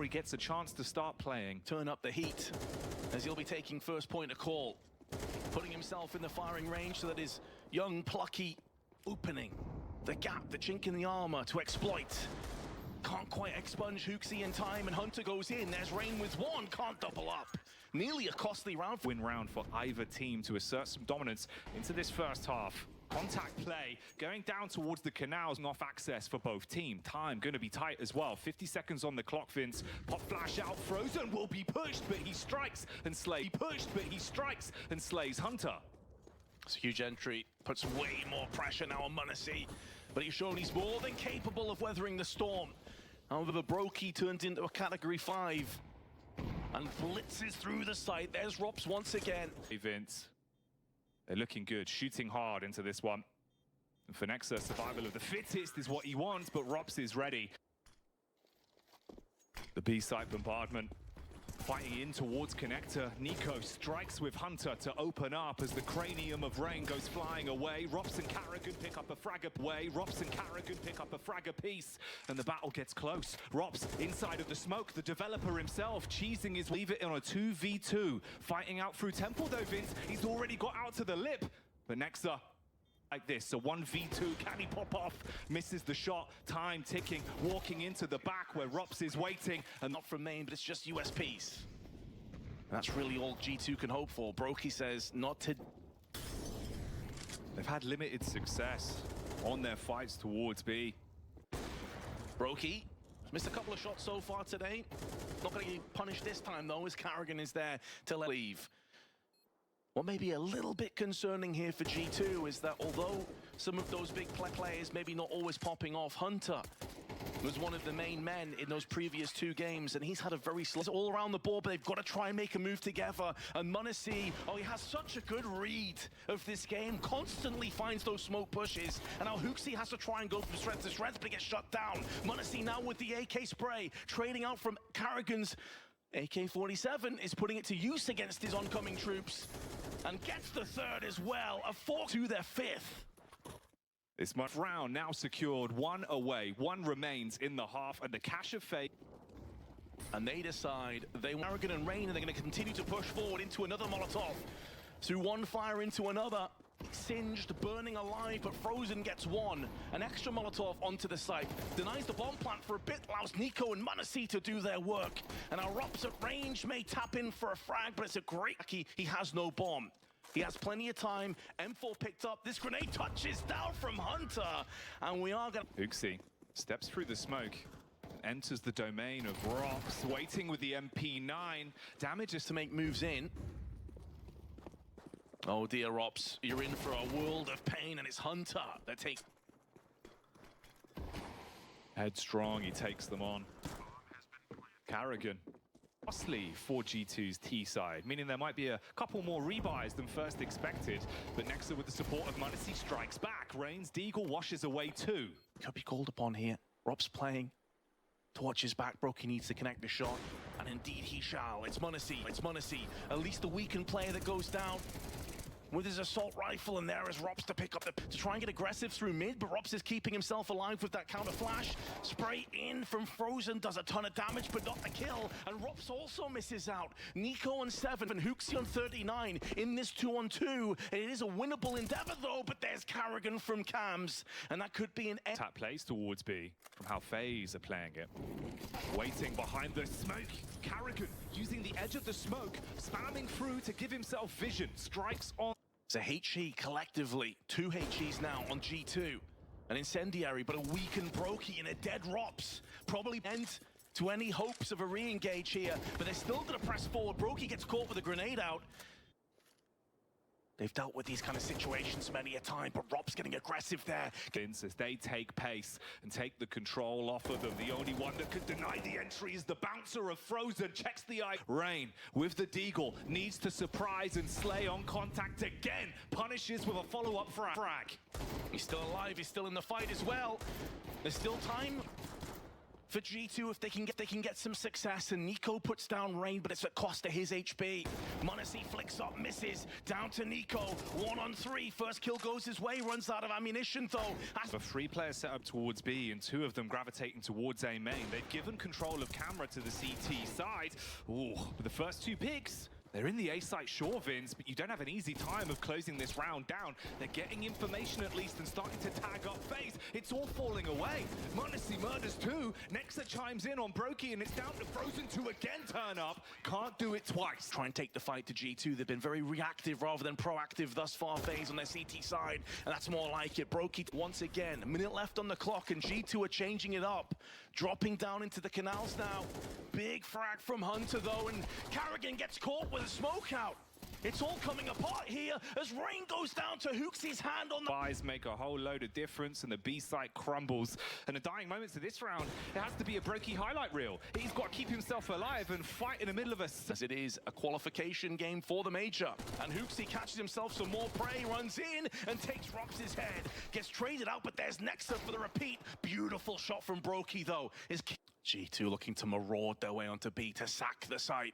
He gets a chance to start playing. Turn up the heat as he'll be taking first point of call. Putting himself in the firing range so that his young, plucky opening. The gap, the chink in the armor to exploit. Can't quite expunge HooXi in time, and Hunter goes in. There's Rain with one, can't double up. Nearly a costly round. Win round for either team to assert some dominance into this first half. Contact play, going down towards the canals, off access for both team. Time going to be tight as well. 50 seconds on the clock, Vince. Pop flash out, forZe will be pushed, but he strikes and slays. Pushed, but he strikes and slays Hunter. It's a huge entry, puts way more pressure now on mousesports, but he's shown he's more than capable of weathering the storm. However, Brokey turns into a category 5 and blitzes through the site. There's ROPS once again. Hey Vince, they're looking good, shooting hard into this one. And for Nexa, survival of the fittest is what he wants, but ROPS is ready. The B-site bombardment. Fighting in towards Connector. Nico strikes with Hunter to open up as the cranium of Rain goes flying away. ROPS and Carrigan pick up a frag away. ROPS and Carrigan pick up a frag apiece. And the battle gets close. ROPS inside of the smoke. The developer himself cheesing his leave it on a 2v2. Fighting out through Temple though, Vince. He's already got out to the lip. But Nexa like this, so 1v2, can he pop off? Misses the shot, time ticking, walking into the back where ROPS is waiting. And not from main, but it's just USPs. That's really all G2 can hope for. Brokey says not to... They've had limited success on their fights towards B. Brokey missed a couple of shots so far today. Not going to get punished this time though, as Carrigan is there to leave. What may be a little bit concerning here for G2 is that although some of those big players maybe not always popping off, Hunter was one of the main men in those previous 2 games, and he's had a very slow all around the board, but they've got to try and make a move together. And mousesports, oh, he has such a good read of this game, constantly finds those smoke pushes, and now HooXi has to try and go from strength to strength, but he gets shut down. mousesports now with the AK spray, trading out from Carrigan's AK-47, is putting it to use against his oncoming troops, and gets the third as well, a 4 to their 5th. This much round now secured, 1 away, 1 remains in the half, and the cache of fate. And they decide they want Carrigan and Rain, and they're going to continue to push forward into another Molotov. Through one fire into another, singed, burning alive, but forZe gets one. An extra Molotov onto the site, denies the bomb plant for a bit, allows Nico and mousesports to do their work. And our ROPS at range may tap in for a frag, but it's a great... He has no bomb. He has plenty of time. M4 picked up. This grenade touches down from Hunter. And we are going to... HooXi steps through the smoke, enters the domain of ROPS, waiting with the MP9. Damages to make moves in. Oh dear, ROPS, you're in for a world of pain, and it's Hunter that takes... Headstrong, he takes them on. Carrigan. Costly for G2's T side, meaning there might be a couple more rebuys than first expected. But Nexa, with the support of mousesports, strikes back. Rain's Deagle washes away 2. Could be called upon here. ROPS playing to watch his back. Brokey needs to connect the shot, and indeed he shall. It's mousesports. It's mousesports. At least the weakened player that goes down with his assault rifle, and there is ROPS to pick up to try and get aggressive through mid, but ROPS is keeping himself alive with that counter flash. Spray in from forZe, does a ton of damage, but not the kill, and ROPS also misses out. Nico on 7 and HooXi on 39 in this 2-on-2. It is a winnable endeavor though, but there's Carrigan from Cams, and that could be an... Tap plays towards B from how FaZe are playing it. Waiting behind the smoke. Carrigan using the edge of the smoke, spamming through to give himself vision. Strikes on... It's a HE collectively, 2 HEs now on G2. An incendiary, but a weakened Brokey and a dead ROPS. Probably end to any hopes of a re-engage here, but they're still gonna press forward. Brokey gets caught with a grenade out. They've dealt with these kind of situations many a time, but ROPS getting aggressive there. As they take pace and take the control off of them. The only one that could deny the entry is the bouncer of forZe. Checks the eye. Rain with the Deagle needs to surprise and slay on contact again. Punishes with a follow-up frag. He's still alive. He's still in the fight as well. There's still time. for G2 if they can get some success, and Nico puts down Rain, but it's at cost to his HP. m0NESY flicks up, misses, down to Nico, 1-on-3, first kill goes his way, runs out of ammunition though. A 3-player setup towards B and 2 of them gravitating towards A main. They've given control of camera to the CT side. Ooh, but the first 2 picks, they're in the A site, sure, Vince, but you don't have an easy time of closing this round down. They're getting information at least and starting to tag up FaZe. It's all falling away. m0NESY murders 2. Nexa chimes in on Brokey, and it's down to Frozen to again turn up. Can't do it twice. Try and take the fight to G2. They've been very reactive rather than proactive thus far, FaZe on their CT side, and that's more like it. Brokey once again, a minute left on the clock, and G2 are changing it up. Dropping down into the canals now. Big frag from Hunter though, and Carrigan gets caught with a smoke out. It's all coming apart here as Rain goes down to HooXi's hand on the... Buys make a whole load of difference, and the B site crumbles. And the dying moments of this round, it has to be a Brokey highlight reel. He's got to keep himself alive and fight in the middle of a... As it is a qualification game for the major. And HooXi catches himself some more prey, runs in and takes Rops' head. Gets traded out, but there's Nexa for the repeat. Beautiful shot from Brokey though. G2 looking to maraud their way onto B to sack the site,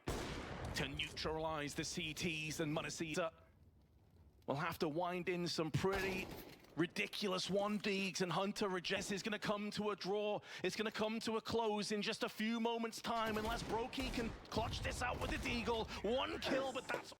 to neutralize the CTs, and m0NESY will have to wind in some pretty ridiculous 1-digs, and Hunter rejects. Is going to come to a draw. It's going to come to a close in just a few moments' time unless Brokey can clutch this out with a deagle. 1 kill, but that's